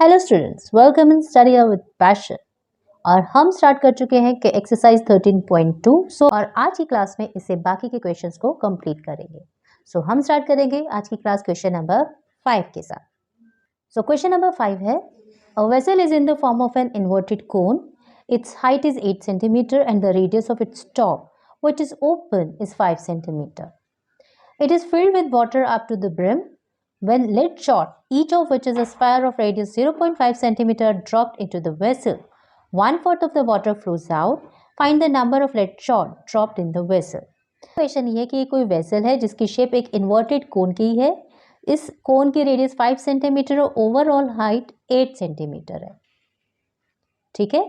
Hello students, welcome in study with passion. और हम start कर चुके हैं कि एक्सरसाइज 13.2 और आज की क्लास में इसे बाकी के क्वेश्चंस को कंप्लीट करेंगे। हम स्टार्ट करेंगे आज की क्लास क्वेश्चन नंबर 5 के साथ। क्वेश्चन नंबर 5 है, a vessel is in the form of an inverted cone, it's height is 8 centimetre and the radius of its top which is open is 5 centimetre. It is filled with water up to the brim. When lid shot, each of which is a sphere of radius 0.5 centimeter dropped into the vessel, 1/4 of the water flows out. Find the number of lead shot dropped in the vessel. Question ये है कि कोई vessel है जिसकी shape एक inverted कोन की है। इस कोन की रेडियस 5 सेंटीमीटर और ओवरऑल हाइट 8 सेंटीमीटर है। ठीक है,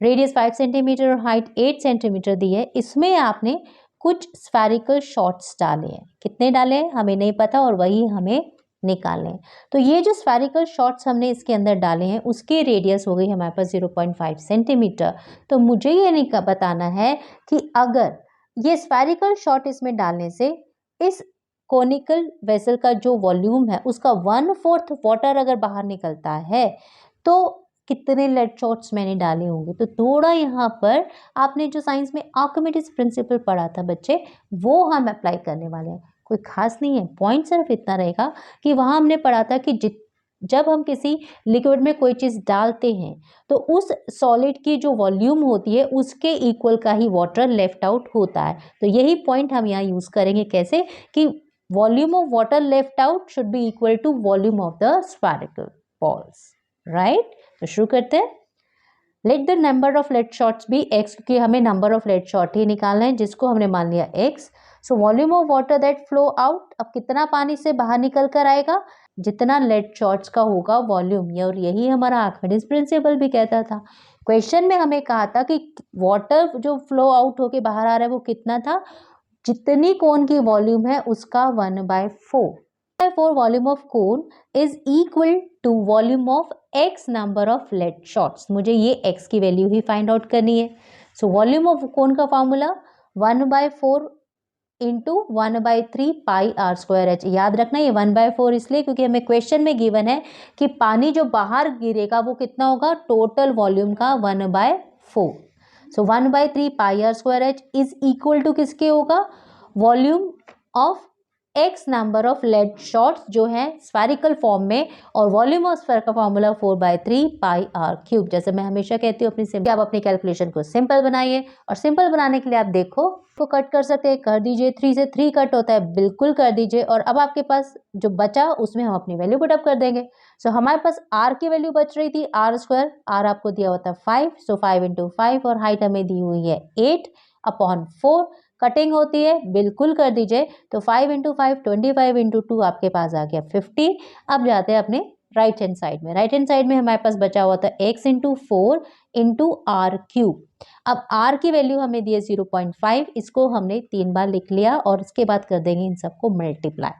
रेडियस 5 सेंटीमीटर और हाइट 8 सेंटीमीटर दी है। इसमें आपने कुछ स्फेरिकल शॉट्स डाले हैं। कितने डाले हैं हमें नहीं पता और वही हमें निकालने हैं। तो ये जो स्फेरिकल शॉट्स हमने इसके अंदर डाले हैं उसकी रेडियस हो गई हमारे पास 0.5 सेंटीमीटर। तो मुझे ये नहीं बताना है कि अगर ये स्फेरिकल शॉट इसमें डालने से इस कोनिकल वेसल का जो वॉल्यूम है उसका 1/4 वाटर अगर बाहर निकलता है तो कितने लेड शॉट्स मैंने डाले होंगे। तो थोड़ा यहाँ पर आपने जो साइंस में आर्किमिडीज प्रिंसिपल पढ़ा था बच्चे, वो हम अप्लाई करने वाले हैं। कोई खास नहीं है, पॉइंट सिर्फ इतना रहेगा कि वहाँ हमने पढ़ा था कि जब हम किसी लिक्विड में कोई चीज़ डालते हैं तो उस सॉलिड की जो वॉल्यूम होती है उसके इक्वल का ही वाटर लेफ्ट आउट होता है। तो यही पॉइंट हम यहाँ यूज़ करेंगे। कैसे कि volume of water left out should be equal to volume of the spherical balls, right. तो शुरू करते हैं। Let the number of lead shots be x, क्योंकि हमें नंबर ऑफ लेड शॉट ही निकालना है जिसको हमने मान लिया x। So volume of water that flow out, अब कितना पानी से बाहर निकल कर आएगा जितना लेड शॉट्स का होगा वॉल्यूम। और यही हमारा आर्किमिडीज प्रिंसिपल भी कहता था। क्वेश्चन में हमें कहा था कि वाटर जो फ्लो आउट होके बाहर आ रहा है वो कितना था, जितनी कोन की वॉल्यूम है उसका 1/4। 1/4 volume of cone is equal to volume of x number of lead shots. मुझे ये x की वैल्यू ही फाइंड आउट करनी है। सो वॉल्यूम ऑफ कोन का formula 1/4 into 1/3 pi are square H. याद रखना ये 1/4 इसलिए क्योंकि हमें क्वेश्चन में गिवन है कि पानी जो बाहर गिरेगा वो कितना होगा, टोटल वॉल्यूम का 1/4। So 1/3 pi are square h is equal to किसके होगा, volume of x number of lead shots जो है स्फेरिकल फॉर्म में, और वॉल्यूम ऑफ स्फेयर का फॉर्मूला 4/3 पाई आर क्यूब। जैसे मैं हमेशा कहती हूँ अपनी आप अपनी कैलकुलेशन को सिंपल बनाइए, और सिंपल बनाने के लिए आप देखो को कट कर सकते हैं, कर दीजिए। 3 से 3 कट होता है, बिल्कुल कर दीजिए। और अब आपके पास जो बचा उसमें हम अपनी वैल्यू पुटअप कर देंगे। सो हमारे पास r की वैल्यू बच रही थी आर स्क्वायर, r आपको दिया हुआ था 5, सो 5 इंटू 5, और हाइट हमें दी हुई है 8/4। कटिंग होती है, बिल्कुल कर दीजिए। तो 5 इंटू 5 25 इंटू 2 आपके पास आ गया 50। अब जाते हैं अपने राइट हैंड साइड में। राइट हैंड साइड में हमारे पास बचा हुआ था x into 4 into R cube. अब r की वैल्यू हमें दी है 0.5, इसको हमने 3 बार लिख लिया और इसके बाद कर देंगे इन सबको मल्टीप्लाई।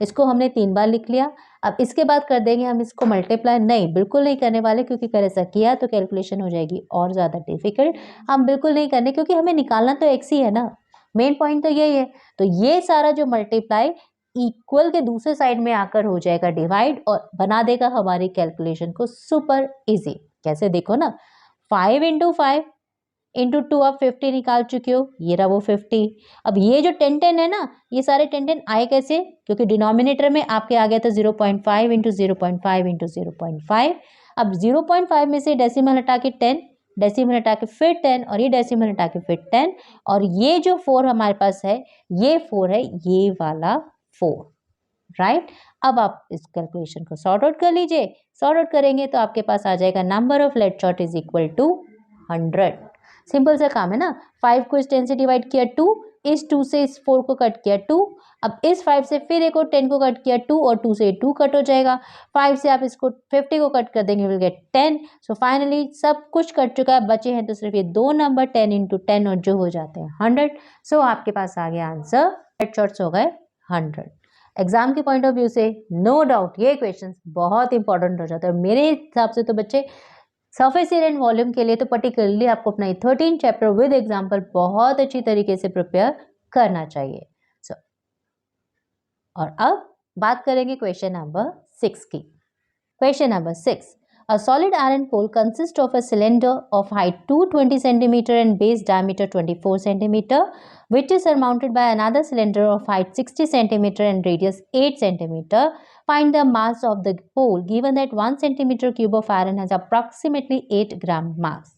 इसको हमने 3 बार लिख लिया। अब इसके बाद कर देंगे हम इसको मल्टीप्लाई, नहीं बिल्कुल नहीं करने वाले, क्योंकि अगर ऐसा किया तो कैलकुलेशन हो जाएगी और ज़्यादा डिफिकल्ट। हम बिल्कुल नहीं करने, क्योंकि हमें निकालना तो x ही है ना, मेन पॉइंट तो यही है। तो ये सारा जो मल्टीप्लाई इक्वल के दूसरे साइड में आकर हो जाएगा डिवाइड, और बना देगा हमारी कैलकुलेशन को सुपर इजी। कैसे देखो ना, 5 इंटू 5 इंटू 2 आप 50 निकाल चुके हो, ये रहा वो 50। अब ये जो 10 है ना, ये सारे 10 आए कैसे, क्योंकि डिनोमिनेटर में आपके आ गया था 0.5 इंटू 0.5 इंटू 0.5। अब 0.5 में से डेसिमल हटा के 10, डेसिमल हटा के फिर 10, और ये डेसिमल हटा के फिर 10, और ये जो 4 हमारे पास है ये 4 है, ये वाला 4, राइट। अब आप इस कैलकुलेशन को सॉर्ट आउट कर लीजिए। सॉर्ट आउट करेंगे तो आपके पास आ जाएगा number of lead shot is equal to 100। Simple सा काम है ना। 5 को इस 10 से डिवाइड किया 2, इस 2 से इस 4 को कट किया 2, अब इस 5 से फिर एक और 10 को कट किया 2, और 2 से 2 कट हो जाएगा। 5 से आप इसको 50 को कट कर देंगे, विल गेट 10। सो फाइनली सब कुछ कट चुका है, बचे हैं तो सिर्फ ये दो नंबर 10 इंटू 10, और जो हो जाते हैं 100। सो आपके पास आ गया आंसर, लेड शॉट्स हो गए 100। एग्जाम के पॉइंट ऑफ व्यू से नो डाउट ये क्वेश्चन बहुत इंपॉर्टेंट हो जाता है। मेरे हिसाब से तो बच्चे सरफेस एरिया एंड वॉल्यूम के लिए तो पर्टिकुलरली आपको अपना 13 चैप्टर विद एग्जाम्पल बहुत अच्छी तरीके से प्रिपेयर करना चाहिए। और अब बात करेंगे क्वेश्चन नंबर 6 की। Question number 6. A solid iron pole consists of a cylinder of height 220 cm and base diameter 24 cm, which is surmounted by another cylinder of height 60 cm and radius 8 cm. Find the mass of the pole given that 1 cm cube of iron has approximately 8 gram mass.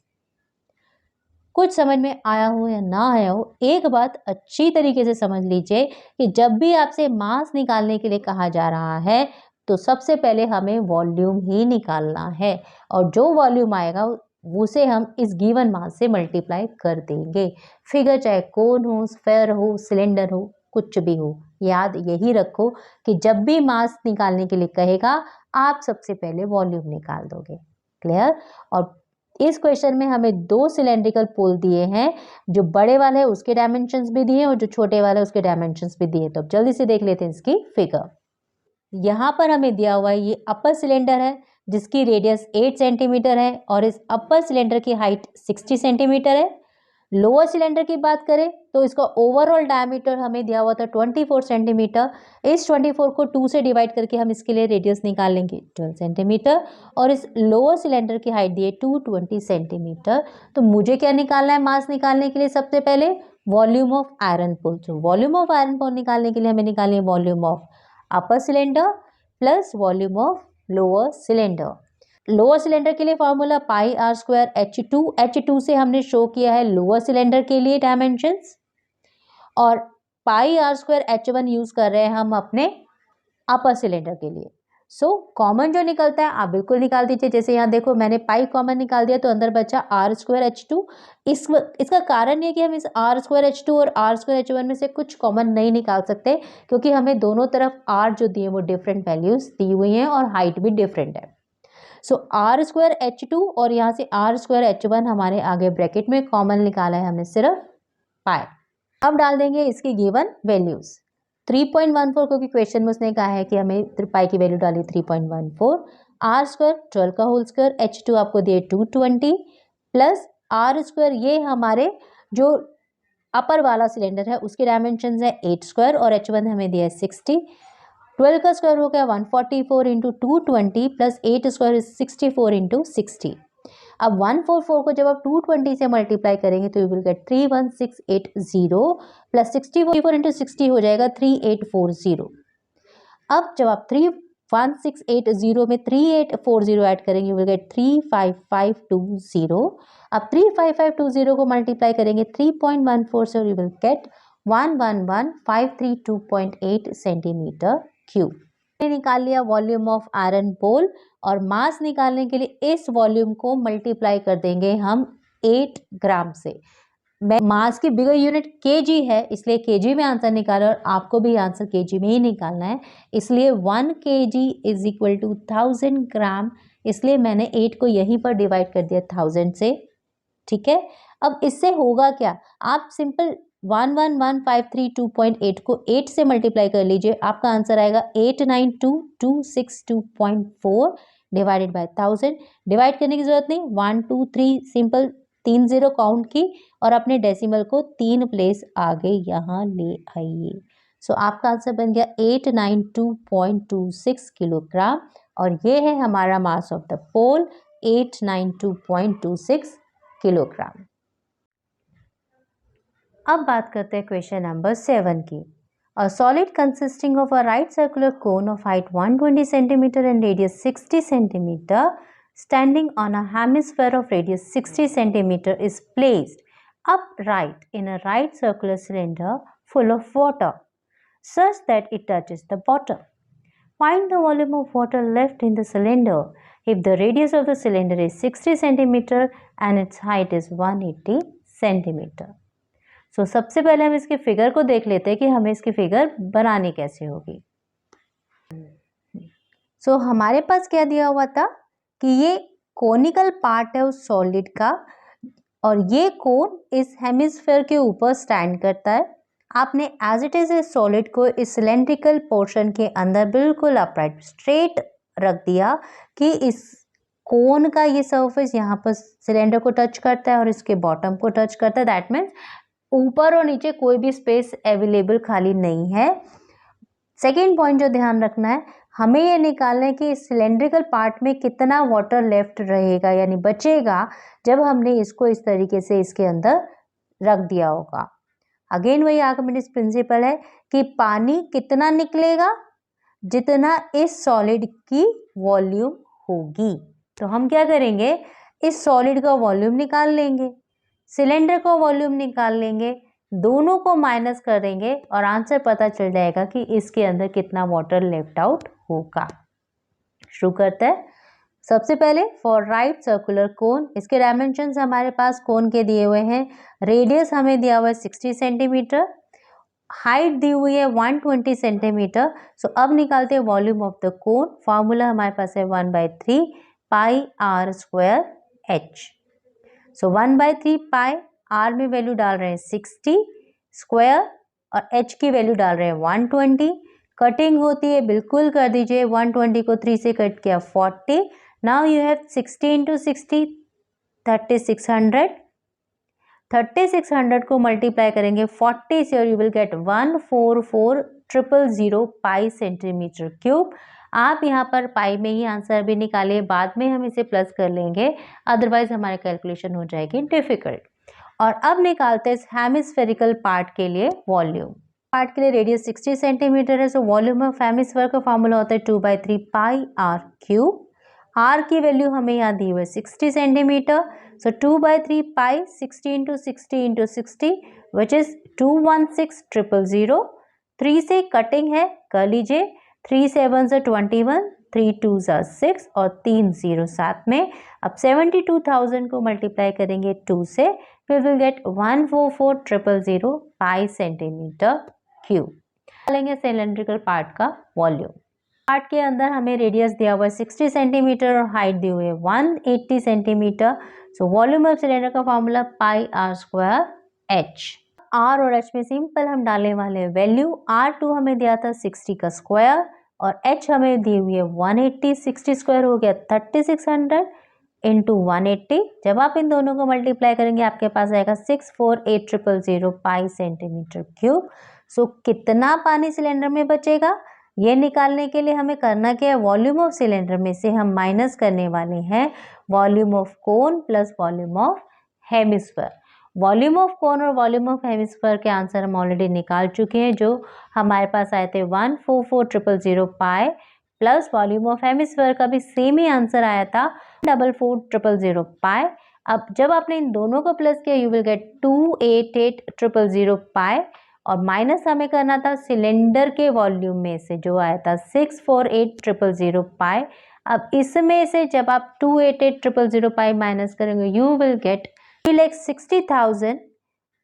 कुछ समझ में आया हो या ना आया हो, एक बात अच्छी तरीके से समझ लीजिए कि जब भी आपसे मास निकालने के लिए कहा जा रहा है तो सबसे पहले हमें वॉल्यूम ही निकालना है और जो वॉल्यूम आएगा उसे हम इस गिवन मास से मल्टीप्लाई कर देंगे। फिगर चाहे कोन हो, स्फेयर हो, सिलेंडर हो, कुछ भी हो, याद यही रखो कि जब भी मास निकालने के लिए कहेगा आप सबसे पहले वॉल्यूम निकाल दोगे। क्लियर? और इस क्वेश्चन में हमें 2 सिलेंड्रिकल पोल दिए हैं, जो बड़े वाले हैं उसके डायमेंशंस भी दिए और जो छोटे वाले उसके डायमेंशंस भी दिए। तो अब जल्दी से देख लेते हैं इसकी फिगर। यहाँ पर हमें दिया हुआ है ये अपर सिलेंडर है जिसकी रेडियस 8 सेंटीमीटर है और इस अपर सिलेंडर की हाइट 60 सेंटीमीटर है। लोअर सिलेंडर की बात करें तो इसका ओवरऑल डायमीटर हमें दिया हुआ था 24 सेंटीमीटर। इस 24 को 2 से डिवाइड करके हम इसके लिए रेडियस निकाल लेंगे 12 सेंटीमीटर और इस लोअर सिलेंडर की हाइट दी है 220 सेंटीमीटर। तो मुझे क्या निकालना है मास निकालने के लिए? सबसे पहले वॉल्यूम ऑफ आयरन पोल। तो वॉल्यूम ऑफ आयरन पोल निकालने के लिए हमें निकालनी है volume of upper cylinder plus volume of lower cylinder. Lower cylinder के लिए formula pi are square H2। H2 से हमने शो किया है लोअर सिलेंडर के लिए डायमेंशंस और पाई आर स्क्वायर H1 यूज कर रहे हैं हम अपने अपर सिलेंडर के लिए। सो कॉमन जो निकलता है आप बिल्कुल निकाल दीजिए। जैसे यहाँ देखो मैंने पाई कॉमन निकाल दिया तो अंदर बचा आर स्क्वायर H2। इसका कारण ये कि हम इस आर स्क्वायर H2 और आर स्क्वायर H1 में से कुछ कॉमन नहीं निकाल सकते क्योंकि हमें दोनों तरफ आर जो दिए वो डिफरेंट वैल्यूज दी हुई हैं और हाइट भी डिफरेंट है। सो आर स्क्वायर H2 और यहाँ से आर स्क्वायर H1 हमारे आगे ब्रैकेट में कॉमन निकाला है हमने सिर्फ पाई। अब डाल देंगे इसकी गिवन वैल्यूज 3.14 क्योंकि क्वेश्चन में उसने कहा है कि हमें पाई की वैल्यू डाली 3.14। आर स्क्वायर 12 का होल स्क्वायर H2 आपको दिए 220 प्लस आर स्क्वायर ये हमारे जो अपर वाला सिलेंडर है उसके डायमेंशन है 8 स्क्वायर और H1 हमें दिया है 60। 12 का स्क्वायर हो गया 144 इंटू 220 प्लस 8 स्क्वायर 64 इंटू 60। अब 144 को जब आप 220 से मल्टीप्लाई करेंगे तो you will get 31680 plus 64 into 60 हो जाएगा 3840। अब जब आप 31680 में 3840 ऐड करेंगे यू विल गेट 35520। अब 35520 को मल्टीप्लाई करेंगे 3.14 से you will get 111532.8 centimetre cube. निकाल लिया वॉल्यूम ऑफ आयरन पोल और मास निकालने के लिए इस वॉल्यूम को मल्टीप्लाई कर देंगे हम 8 ग्राम से। मास की बिगर यूनिट केजी है इसलिए केजी में आंसर निकाला और आपको भी आंसर केजी में ही निकालना है, इसलिए 1 kg इज इक्वल टू 1000 ग्राम, इसलिए मैंने 8 को यहीं पर डिवाइड कर दिया 1000 से। ठीक है, अब इससे होगा क्या, आप सिंपल 111532.8 को 8 से मल्टीप्लाई कर लीजिए, आपका आंसर आएगा 892262.4 डिवाइडेड बाय 1000। डिवाइड करने की जरूरत नहीं, 1 2 3 सिंपल 3 0 काउंट की और अपने डेसिमल को 3 प्लेस आगे यहाँ ले आइए। सो आपका आंसर बन गया 892.26 किलोग्राम और ये है हमारा mass of the pole 892.26 kilogram. अब बात करते हैं क्वेश्चन नंबर 7 की। A solid consisting of a right circular cone of height 120 cm and radius 60 cm standing on a hemisphere of radius 60 cm is placed upright in a right circular cylinder full of water such that it touches the bottom. Find the volume of water left in the cylinder if the radius of the cylinder is 60 cm and its height is 180 cm. So, सबसे पहले हम इसकी figure को देख लेते हैं कि हमें इसकी फिगर बनानी कैसे होगी। So, हमारे पास क्या दिया हुआ था कि ये कोनिकल पार्ट है उस सॉलिड का और ये कोन इस हेमिस्फेयर के ऊपर स्टैंड करता है। आपने एज इट इज इस सॉलिड को इस सिलेंड्रिकल पोर्शन के अंदर बिल्कुल अपराइट स्ट्रेट रख दिया कि इस कोन का ये सरफेस यहाँ पर सिलेंडर को टच करता है और इसके बॉटम को टच करता है। दैट मीन्स ऊपर और नीचे कोई भी स्पेस अवेलेबल खाली नहीं है। सेकेंड पॉइंट जो ध्यान रखना है, हमें ये निकालना है कि सिलेंड्रिकल पार्ट में कितना वाटर लेफ्ट रहेगा यानी बचेगा जब हमने इसको इस तरीके से इसके अंदर रख दिया होगा। अगेन वही आर्किमिडीज प्रिंसिपल है कि पानी कितना निकलेगा जितना इस सॉलिड की वॉल्यूम होगी। तो हम क्या करेंगे, इस सॉलिड का वॉल्यूम निकाल लेंगे, सिलेंडर का वॉल्यूम निकाल लेंगे, दोनों को माइनस कर देंगे और आंसर पता चल जाएगा कि इसके अंदर कितना वाटर लेफ्ट आउट होगा। शुरू करते हैं। सबसे पहले फॉर राइट सर्कुलर कोन, इसके डायमेंशंस हमारे पास कोन के दिए हुए हैं। रेडियस हमें दिया हुआ है 60 सेंटीमीटर, हाइट दी हुई है 120 सेंटीमीटर। सो अब निकालते हैं volume of the cone. Formula हमारे पास है 1/3 pi are square h. So 1/3 pi, r में वैल्यू डाल रहे हैं 60 स्क्वायर और एच की वैल्यू डाल रहे हैं 120। कटिंग होती है बिल्कुल कर दीजिए, 120 को 3 से कट किया 40। Now you have 60 into 60 3600। 3600 को मल्टीप्लाई करेंगे 40 से और you will get 144,000 pi centimetre cube. आप यहाँ पर पाई में ही आंसर भी निकालिए, बाद में हम इसे प्लस कर लेंगे, अदरवाइज हमारे कैलकुलेशन हो जाएगी डिफिकल्ट। और अब निकालते हैं हेमिस्फेरिकल पार्ट के लिए वॉल्यूम। पार्ट के लिए रेडियस 60 सेंटीमीटर है, सो वॉल्यूम ऑफ हेमिस्फेयर का फॉर्मूला होता है 2/3 पाई आर क्यूब। आर की वैल्यू हमें यहाँ दी हुई है 60 centimetre, so 2/3 pi 60 into 60 into 60 which is 216,000। 3 से कटिंग है कर लीजिए, 3 7 से 21, 3 2 6 और 3 0 साथ में। अब 72,000 को मल्टीप्लाई करेंगे 2 से, फिर will get 144,000 pi centimetre cube. निकालेंगे सिलेंड्रिकल पार्ट का वॉल्यूम। पार्ट के अंदर हमें रेडियस दिया हुआ है 60 सेंटीमीटर और हाइट दी हुई है 180 centimetre. So volume of cylinder का formula pi are square h. R और एच में सिंपल हम डालने वाले हैं वैल्यू। R2 हमें दिया था 60 का स्क्वायर और H हमें दी हुई है 180। 60 स्क्वायर हो गया 3600 इंटू 180। जब आप इन दोनों को मल्टीप्लाई करेंगे आपके पास आएगा 648,000 पाई सेंटीमीटर क्यूब। सो कितना पानी सिलेंडर में बचेगा ये निकालने के लिए हमें करना क्या है, वॉल्यूम ऑफ सिलेंडर में से हम माइनस करने वाले हैं volume of cone plus volume of hemisphere. Volume of कोन और वॉल्यूम ऑफ हेमिस्फीयर के आंसर हम ऑलरेडी निकाल चुके हैं, जो हमारे पास आए थे 144,000 पाई, प्लस वॉल्यूम ऑफ हेमिस्फीयर का भी सेम ही आंसर आया था 144,000 पाई। अब जब आपने इन दोनों को प्लस किया यू विल गेट 288,000 पाई और माइनस हमें करना था सिलेंडर के वॉल्यूम में से जो आया था 648,000 पाई। अब इसमें से जब आप 288,000 पाई माइनस करेंगे यू विल गेट 3,60,000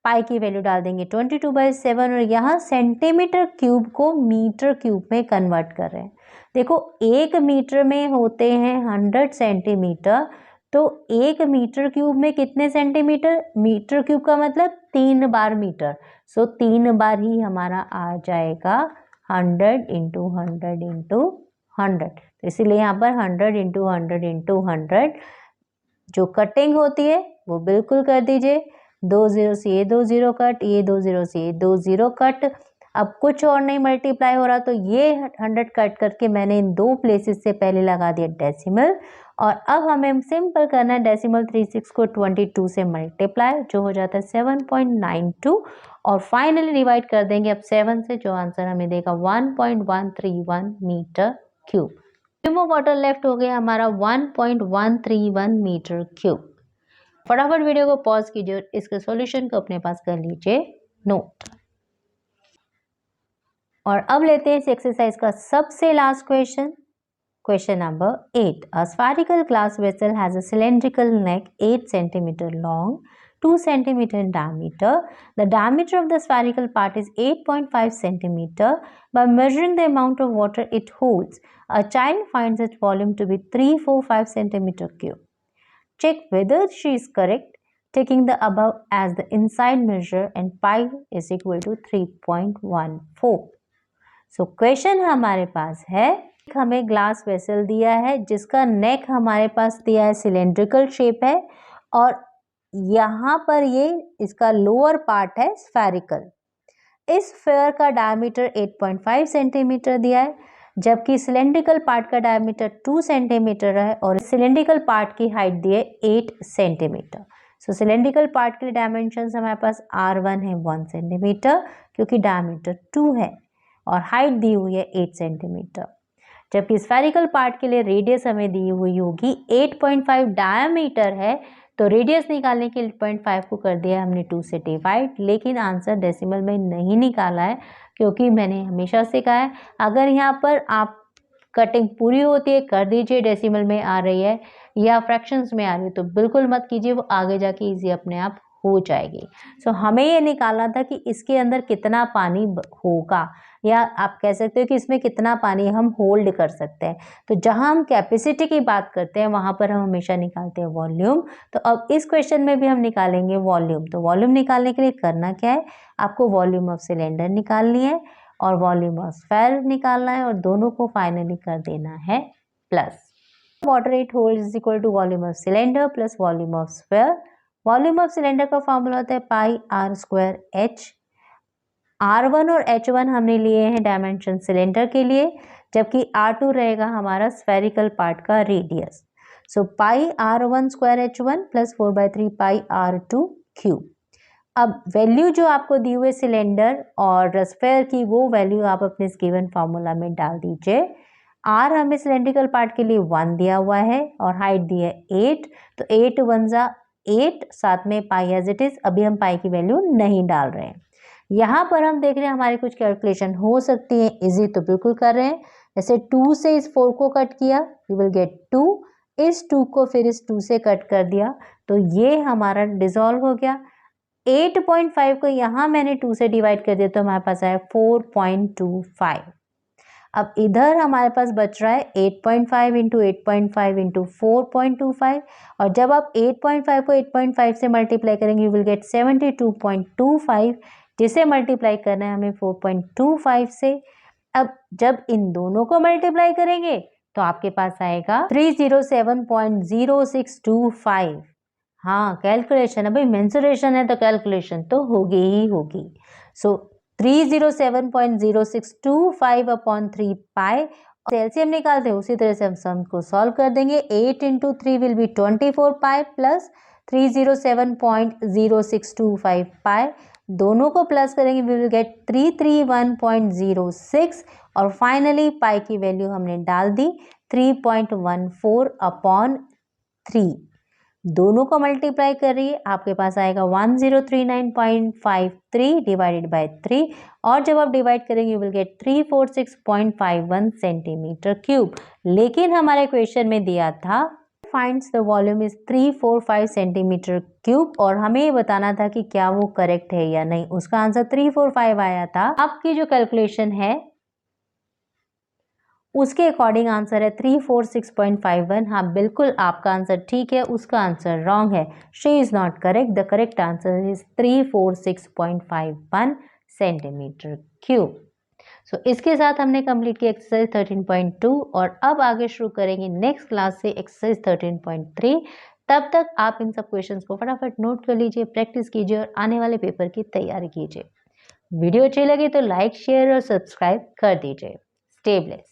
पाई की वैल्यू डाल देंगे 22/7 और यहाँ सेंटीमीटर क्यूब को मीटर क्यूब में कन्वर्ट कर रहे हैं। देखो 1 मीटर में होते हैं 100 सेंटीमीटर, तो 1 मीटर क्यूब में कितने सेंटीमीटर, मीटर क्यूब का मतलब 3 बार मीटर। सो 3 बार ही हमारा आ जाएगा 100 इंटू 100 इंटू 100। तो इसीलिए यहाँ पर 100 इंटू 100 इंटू 100 जो कटिंग होती है वो बिल्कुल कर दीजिए। 2 0 से ये 2 0 कट, ये 2 0 से ये 2 0 कट। अब कुछ और नहीं मल्टीप्लाई हो रहा तो ये 100 कट करके मैंने इन दो प्लेसेस से पहले लगा दिया डेसिमल। और अब हमें सिंपल करना है डेसिमल 36 को 22 से मल्टीप्लाई, जो हो जाता है 7.92 और फाइनली डिवाइड कर देंगे अब 7 से, जो आंसर हमें देगा 1.131 metre cube. Volume of water left हो गया हमारा 1.131 मीटर क्यूब। फटाफट वीडियो को पॉज कीजिए और इसके सॉल्यूशन को अपने पास कर लीजिए नोट। और अब लेते हैं इस एक्सरसाइज का सबसे last question, question number 8। A spherical glass vessel has a cylindrical neck 8 cm long, 2 cm in diameter. The diameter of the spherical part is 8.5 cm. By measuring the amount of water it holds, a child finds its volume to be 345 cm cube. Check whether she is correct, taking the above as the inside measure and pi is equal to 3.14. So question हमारे पास है, हमें glass vessel दिया है जिसका नेक हमारे पास दिया है सिलेंड्रिकल शेप है और यहाँ पर ये इसका लोअर पार्ट है स्फेरिकल। इस स्फीयर का डायमीटर 8.5 सेंटीमीटर दिया है। जबकि सिलेंड्रिकल पार्ट का डायमीटर 2 सेंटीमीटर है और सिलेंड्रिकल पार्ट की हाइट दी है 8 सेंटीमीटर। सो सिलेंड्रिकल पार्ट के लिए डायमेंशन हमारे पास R1 है 1 सेंटीमीटर क्योंकि डायमीटर 2 है और हाइट दी हुई है 8 सेंटीमीटर। जबकि स्फेरिकल पार्ट के लिए रेडियस हमें दी हुई होगी 8.5 डायमीटर है, तो रेडियस निकालने के लिए 0.5 को कर दिया हमने 2 से डिवाइड, लेकिन आंसर डेसिमल में नहीं निकाला है क्योंकि मैंने हमेशा से कहा है अगर यहाँ पर आप कटिंग पूरी होती है कर दीजिए, डेसिमल में आ रही है या फ्रैक्शंस में आ रही है तो बिल्कुल मत कीजिए, वो आगे जाके इजी अपने आप हो जाएगी। सो हमें ये निकालना था कि इसके अंदर कितना पानी होगा या आप कह सकते हो कि इसमें कितना पानी हम होल्ड कर सकते हैं। तो जहां हम कैपेसिटी की बात करते हैं वहां पर हम हमेशा निकालते हैं वॉल्यूम। तो अब इस क्वेश्चन में भी हम निकालेंगे वॉल्यूम। तो वॉल्यूम निकालने के लिए करना क्या है, आपको वॉल्यूम ऑफ सिलेंडर निकालनी है और वॉल्यूम ऑफ स्फेयर निकालना है और दोनों को फाइनली कर देना है plus. Water it holds is equal to volume of cylinder plus volume of sphere. Volume of cylinder का फॉर्मूला होता है पाई आर स्क्वायर एच। R1 और H1 हमने लिए हैं डायमेंशन सिलेंडर के लिए, जबकि R2 रहेगा हमारा स्फेरिकल पार्ट का रेडियस। सो पाई R1 स्क्वायर H1 प्लस 4/3 पाई R2 क्यूब। अब वैल्यू जो आपको दी हुई सिलेंडर और स्फेयर की वो वैल्यू आप अपने इस गिवन फार्मूला में डाल दीजिए। R हमें सिलेंड्रिकल पार्ट के लिए 1 दिया हुआ है और हाइट दी है 8, तो 8 1 जा 8, साथ में पाई एज इट इज। अभी हम पाई की वैल्यू नहीं डाल रहे हैं। यहाँ पर हम देख रहे हैं हमारी कुछ कैलकुलेशन हो सकती है, इजी तो बिल्कुल कर रहे हैं। जैसे 2 से इस 4 को कट किया, यू विल गेट 2। इस 2 को फिर इस 2 से कट कर दिया तो ये हमारा डिसॉल्व हो गया। 8.5 को यहाँ मैंने 2 से डिवाइड कर दिया तो हमारे पास आया 4.25। अब इधर हमारे पास बच रहा है 8.5 इंटू 8.5 इंटू 4.25 और जब आप 8.5 को 8.5 से मल्टीप्लाई करेंगे यू विल गेट 72.25, जिसे मल्टीप्लाई करना है हमें 4.25 से। अब जब इन दोनों को मल्टीप्लाई करेंगे तो आपके पास आएगा 307.0625। हाँ कैलकुलेशन, अभी मेंसुरेशन है तो कैलकुलेशन तो होगी ही होगी। सो 307.0625 अपॉन 3 पाई। एलसीएम निकालते हैं उसी तरह से हम सम को सॉल्व कर देंगे। 8 into 3 will be 24 pi plus 307.0625 पाई, दोनों को प्लस करेंगे वी विल गेट 331.06 और फाइनली पाई की वैल्यू हमने डाल दी 3.14 अपॉन 3। दोनों को मल्टीप्लाई करिए आपके पास आएगा 1039.53 डिवाइडेड बाय 3 और जब आप डिवाइड करेंगे you will get 346.51 centimetre cube. लेकिन हमारे क्वेश्चन में दिया था finds the volume is 345 centimetre cube और हमें ये बताना था कि क्या वो करेक्ट है या नहीं। उसका आंसर 345 आया था। आपकी जो कैलकुलेशन है उसके अकॉर्डिंग आंसर है 346.51। हाँ बिल्कुल आपका आंसर ठीक है, उसका आंसर रॉन्ग है। She is not correct. The correct answer is 346.51 centimetre cube. So इसके साथ हमने कंप्लीट किया एक्सरसाइज 13.2 और अब आगे शुरू करेंगे नेक्स्ट क्लास से एक्सरसाइज 13.3। तब तक आप इन सब क्वेश्चंस को फटाफट नोट कर लीजिए, प्रैक्टिस कीजिए और आने वाले पेपर की तैयारी कीजिए। वीडियो अच्छी लगी तो लाइक शेयर और सब्सक्राइब कर दीजिए। Stay blessed.